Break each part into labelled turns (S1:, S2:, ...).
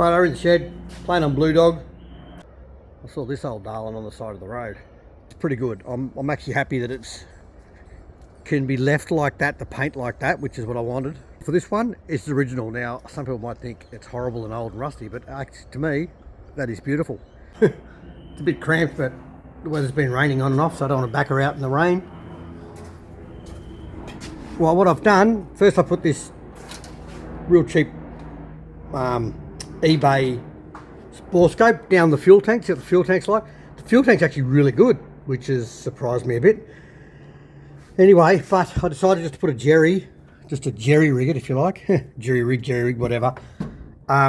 S1: Right, I'm in the shed, playing on Blue Dog. I saw this old darling on the side of the road. It's pretty good. I'm actually happy that it's can be left like that, the paint like that, which is what I wanted. For this one, it's the original. Now, some people might think it's horrible and old and rusty, but actually, to me, that is beautiful. It's a bit cramped, but the weather's been raining on and off, so I don't want to back her out in the rain. Well, what I've done, first I put this real cheap eBay borescope down the fuel tank. See what the fuel tank's like? The fuel tank's actually really good, which has surprised me a bit. Anyway, but I decided just to put a jerry rig it, if you like. jerry rig, whatever.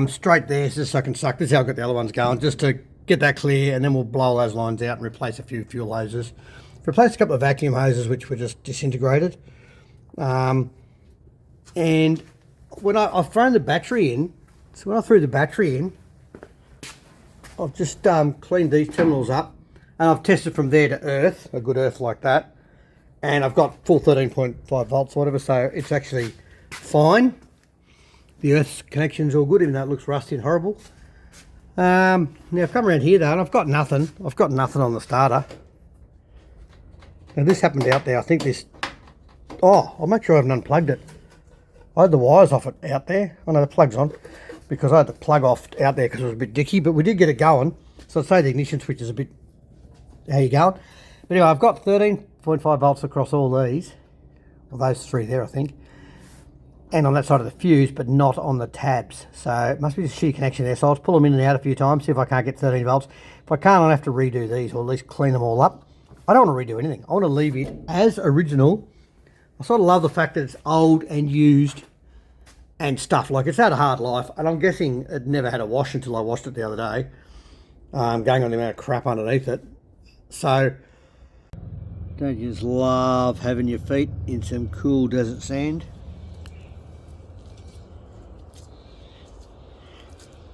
S1: Straight there, just so I can suck. This is how I got the other ones going, just to get that clear, and then we'll blow those lines out and replace a few fuel hoses. Replaced a couple of vacuum hoses, which were just disintegrated. And when I've thrown the battery in, so when I threw the battery in, I've just cleaned these terminals up, and I've tested from there to earth, a good earth like that, and I've got full 13.5 volts or whatever, so it's actually fine. The earth's connection's all good, even though it looks rusty and horrible. Now I've come around here though, and I've got nothing on the starter. Now this happened out there, I think this, I'll make sure I haven't unplugged it. I had the wires off it out there. I know the plug's on, because I had the plug off out there because it was a bit dicky, but we did get it going. So I'd say the ignition switch is a bit, how you going? But anyway, I've got 13.5 volts across all these, well, those three there I think, and on that side of the fuse, but not on the tabs. So it must be a shitty connection there. So I'll just pull them in and out a few times, see if I can't get 13 volts. If I can't, I'll have to redo these, or at least clean them all up. I don't want to redo anything. I want to leave it as original. I sort of love the fact that it's old and used and stuff. Like, it's had a hard life, and I'm guessing it never had a wash until I washed it the other day. Going on the amount of crap underneath it. So, don't you just love having your feet in some cool desert sand?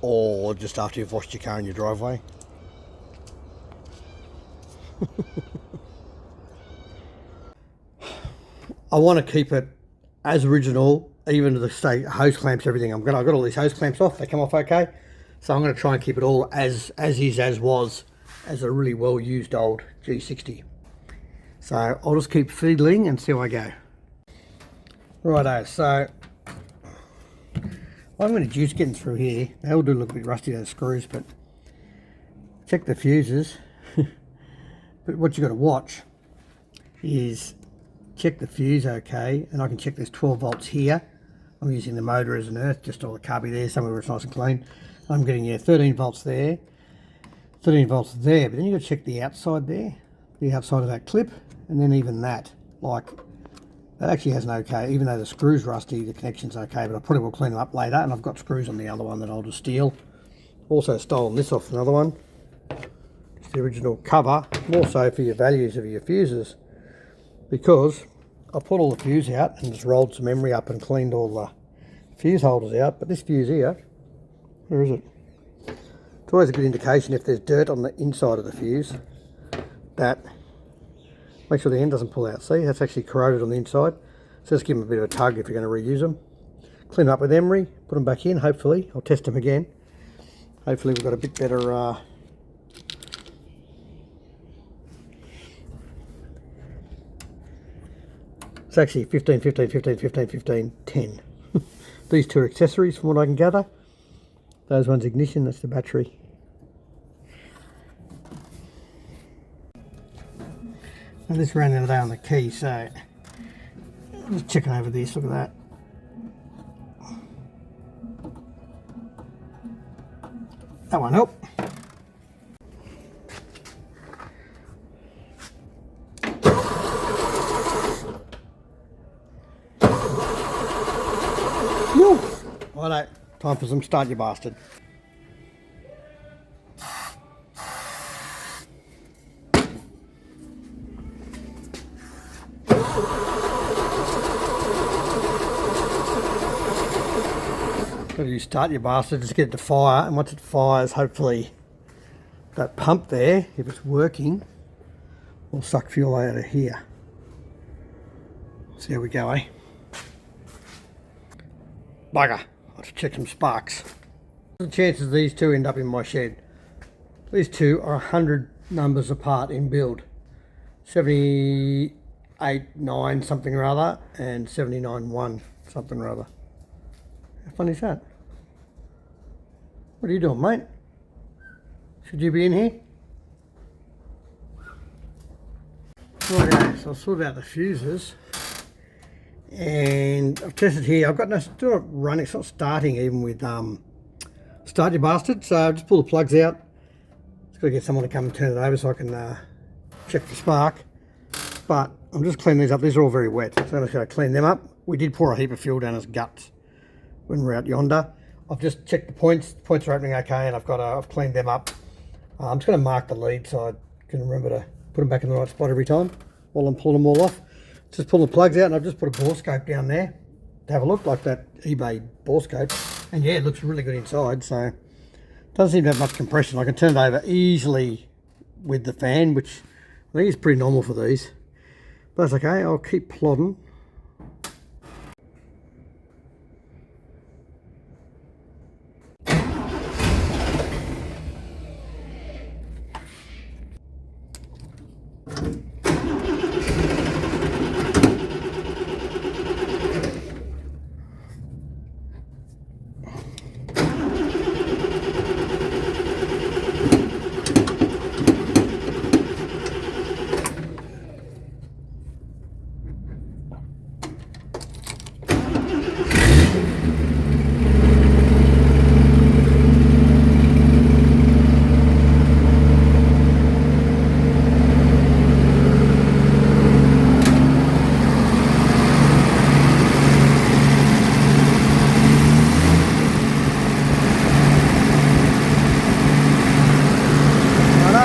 S1: Or just after you've washed your car in your driveway. I want to keep it as original, even to the state hose clamps, everything. I've got all these hose clamps off. They come off okay. So I'm going to try and keep it all as is, as was, as a really well used old G60. So I'll just keep fiddling and see how I go. Righto, so I'm going to juice getting through here. They all do look a bit rusty, those screws, but check the fuses. But what you've got to watch is check the fuse okay, and I can check there's 12 volts here. I'm using the motor as an earth, just all the carby there, somewhere where it's nice and clean. I'm getting 13 volts there, 13 volts there, but then you've got to check the outside there, the outside of that clip, and then even that, like, that actually has an okay, even though the screw's rusty, the connection's okay, but I probably will clean them up later, and I've got screws on the other one that I'll just steal. Also stolen this off another one. It's the original cover, more so for your values of your fuses, because I put all the fuse out and just rolled some emery up and cleaned all the fuse holders out. But this fuse here, where is it? It's always a good indication if there's dirt on the inside of the fuse, that make sure the end doesn't pull out. See, that's actually corroded on the inside. So just give them a bit of a tug if you're going to reuse them. Clean them up with emery, put them back in, hopefully. I'll test them again. Hopefully we've got a bit better it's actually 15, 15, 15, 15, 15, 10. These two are accessories from what I can gather. Those ones ignition, that's the battery. And this ran the other day on the key, so I'm just checking over this, look at that. That won't help. Righto, time for some start, you bastard. Got to use start, you bastard, just get it to fire, and once it fires, hopefully that pump there, if it's working, will suck fuel out of here. See how we go, eh? Bugger. Let's check some sparks. The chances these two end up in my shed. These two are 100 numbers apart in build. 78.9 something or other and 79.1 something or other. How funny is that? What are you doing, mate? Should you be in here? Right, so I'll sort out the fuses. And I've tested here. I've got no, still not running. It's not starting even with start your bastard. So I'll just pull the plugs out. Just got to get someone to come and turn it over so I can check the spark. But I'm just cleaning these up. These are all very wet, so I'm just going to clean them up. We did pour a heap of fuel down his guts when we were out yonder. I've just checked the points. The points are opening okay, and I've cleaned them up. I'm just going to mark the lead so I can remember to put them back in the right spot every time while I'm pulling them all off. Just pull the plugs out, and I've just put a borescope down there to have a look, like that eBay borescope. And yeah, it looks really good inside, so doesn't seem to have much compression. I can turn it over easily with the fan, which I think is pretty normal for these. But that's okay, I'll keep plodding.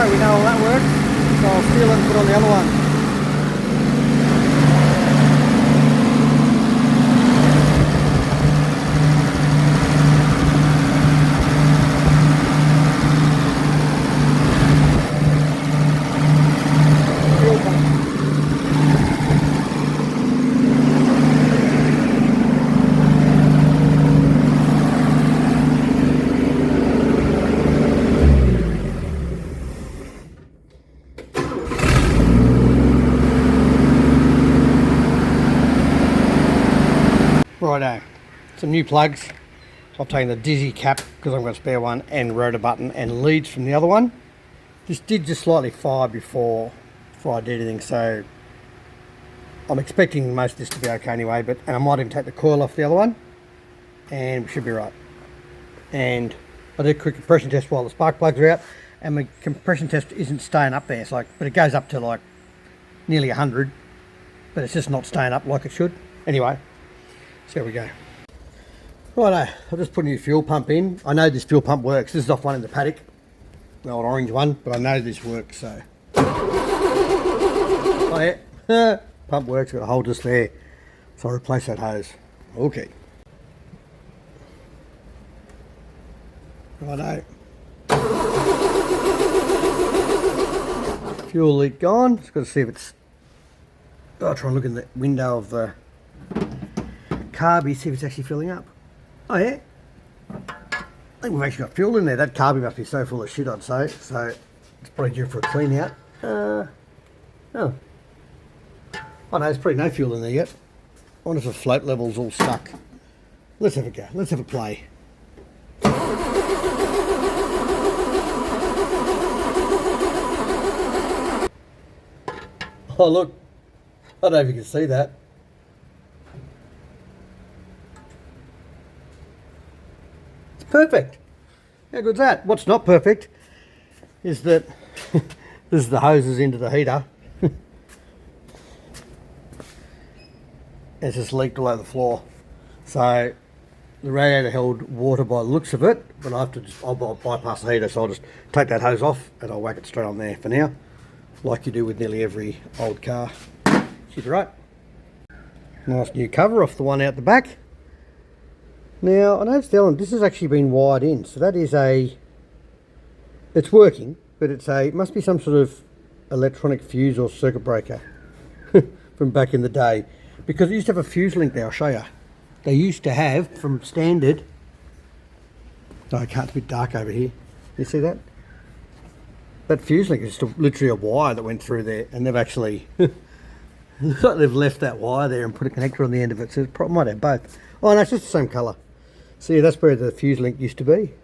S1: We know all that works, so I'll steal it and put on the other one. Righto, some new plugs. I've taken the Dizzy cap because I'm going to spare one, and rotor button and leads from the other one. This did just slightly fire before I did anything, so I'm expecting most of this to be okay anyway. And I might even take the coil off the other one, and we should be right. And I did a quick compression test while the spark plugs are out, and my compression test isn't staying up there. It's like, but it goes up to like nearly 100, but it's just not staying up like it should. Anyway. So there we go. Righto, I'll just put a new fuel pump in. I know this fuel pump works. This is off one in the paddock, the old orange one, but I know this works, so. Oh yeah, pump works, got a hole just there. So I'll replace that hose. Okay. Righto. Fuel leak gone. Just got to see if it's. I'll try and look in the window of the carby, see if it's actually filling up. Oh yeah, I think we've actually got fuel in there. That carby must be so full of shit, I'd say. So it's probably due for a clean out. Oh no, there's probably no fuel in there yet. I wonder if the float level's all stuck. Let's have a go. Let's have a play. Oh look, I don't know if you can see that. Perfect. How good's that? What's not perfect is that this is the hoses into the heater. It's just leaked all over the floor. So the radiator held water by the looks of it, but I have to I'll bypass the heater, so I'll just take that hose off and I'll whack it straight on there for now, like you do with nearly every old car. She's right. Nice new cover off the one out the back. Now, I noticed this has actually been wired in, so that is it's working, but it must be some sort of electronic fuse or circuit breaker from back in the day, because it used to have a fuse link there. I'll show you. They used to have, from standard, So I can't, it's a bit dark over here. You see that? That fuse link is just literally a wire that went through there, and they've actually looks like they've left that wire there and put a connector on the end of it, so it might have both. Oh no, it's just the same colour. See, that's where the fuse link used to be.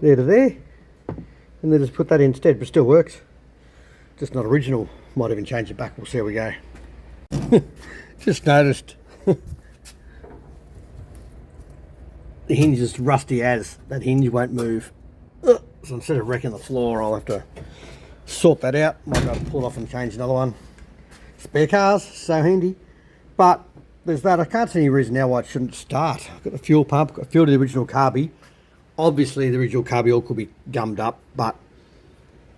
S1: There to there. And they just put that in instead, but still works. Just not original. Might even change it back, we'll see how we go. Just noticed the hinge is rusty as. That hinge won't move. So instead of wrecking the floor, I'll have to sort that out. Might be able to pull it off and change another one. Spare cars, so handy. But there's that. I can't see any reason now why it shouldn't start. I've got the fuel pump, got fuel to the original carby. Obviously the original carby oil could be gummed up, but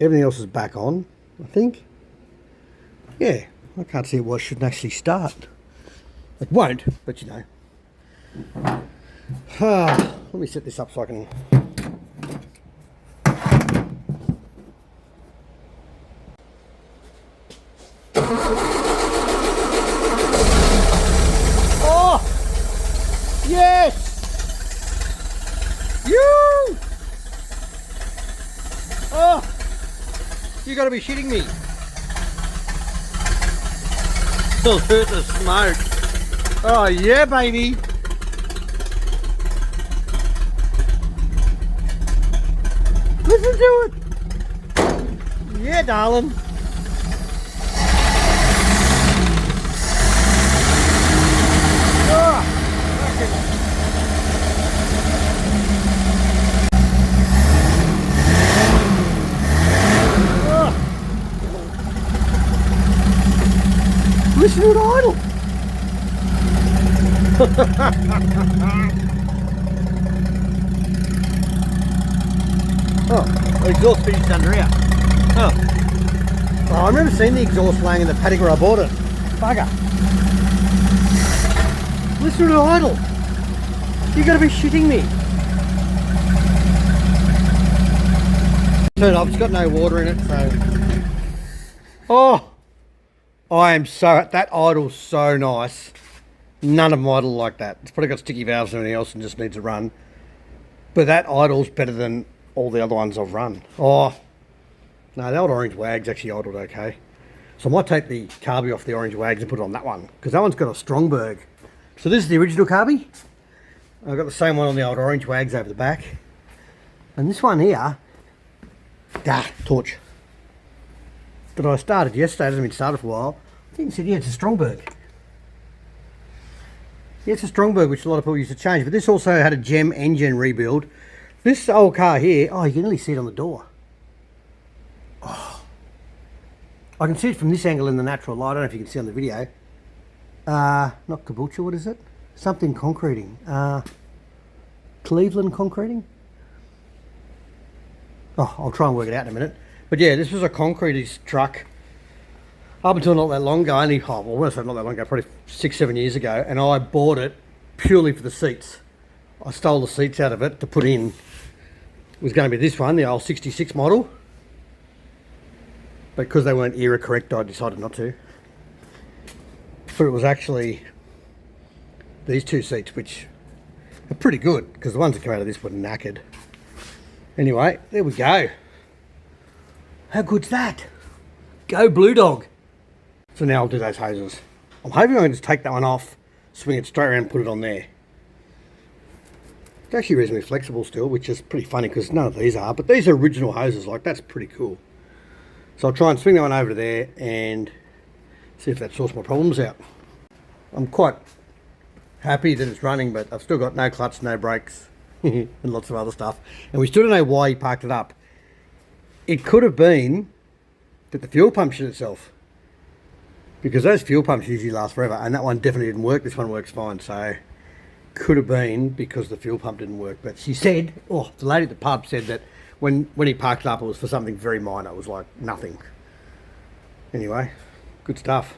S1: everything else is back on, I think. Yeah, I can't see why it shouldn't actually start. It won't, but you know. Let me set this up so I can... Oh! Yes! You! Oh! You gotta be shitting me. Still hurt the smoke. Oh yeah, baby. Listen to it. Yeah, darling. Oh, listen to it idle. Oh, the exhaust finished under here. Oh, I remember seeing the exhaust laying in the paddock where I bought it. Bugger. Listen to it idle. You gotta be shitting me. Turn it off, it's got no water in it, so. Oh, I am so, that idle's so nice. None of them idle like that. It's probably got sticky valves and everything else and just needs to run. But that idle's better than all the other ones I've run. Oh, no, the old orange Wag's actually idled okay. So I might take the carby off the orange Wags and put it on that one, because that one's got a Strongberg. So this is the original carby. I've got the same one on the old orange Wags over the back. And this one here, torch, that I started yesterday, it hasn't been started for a while. I think it said, yeah, it's a Strongberg. Yeah, it's a Strongberg, which a lot of people used to change, but this also had a gem engine rebuild. This old car here, oh, you can nearly see it on the door. Oh, I can see it from this angle in the natural light. I don't know if you can see on the video. Not Caboolture, what is it? Something concreting. Cleveland concreting? Oh, I'll try and work it out in a minute. But yeah, this was a concrete truck up until not that long ago, only, well, when I say not that long ago, probably 6-7 years ago, and I bought it purely for the seats. I stole the seats out of it to put in. It was going to be this one, the old 66 model. But because they weren't era correct, I decided not to. But it was actually these two seats, which are pretty good, because the ones that come out of this were knackered. Anyway, there we go. How good's that? Go Blue Dog. So now I'll do those hoses. I'm hoping I can just take that one off, swing it straight around and put it on there. It's actually reasonably flexible still, which is pretty funny because none of these are, but these are original hoses, like that's pretty cool. So I'll try and swing that one over to there and see if that sorts my problems out. I'm quite happy that it's running, but I've still got no clutch, no brakes, and lots of other stuff. And we still don't know why he parked it up. It could have been that the fuel pump shit itself, because those fuel pumps usually last forever, and that one definitely didn't work. This one works fine, so could have been because the fuel pump didn't work. But she said, oh, the lady at the pub said that when he parked it up, it was for something very minor. It was like nothing. Anyway, good stuff.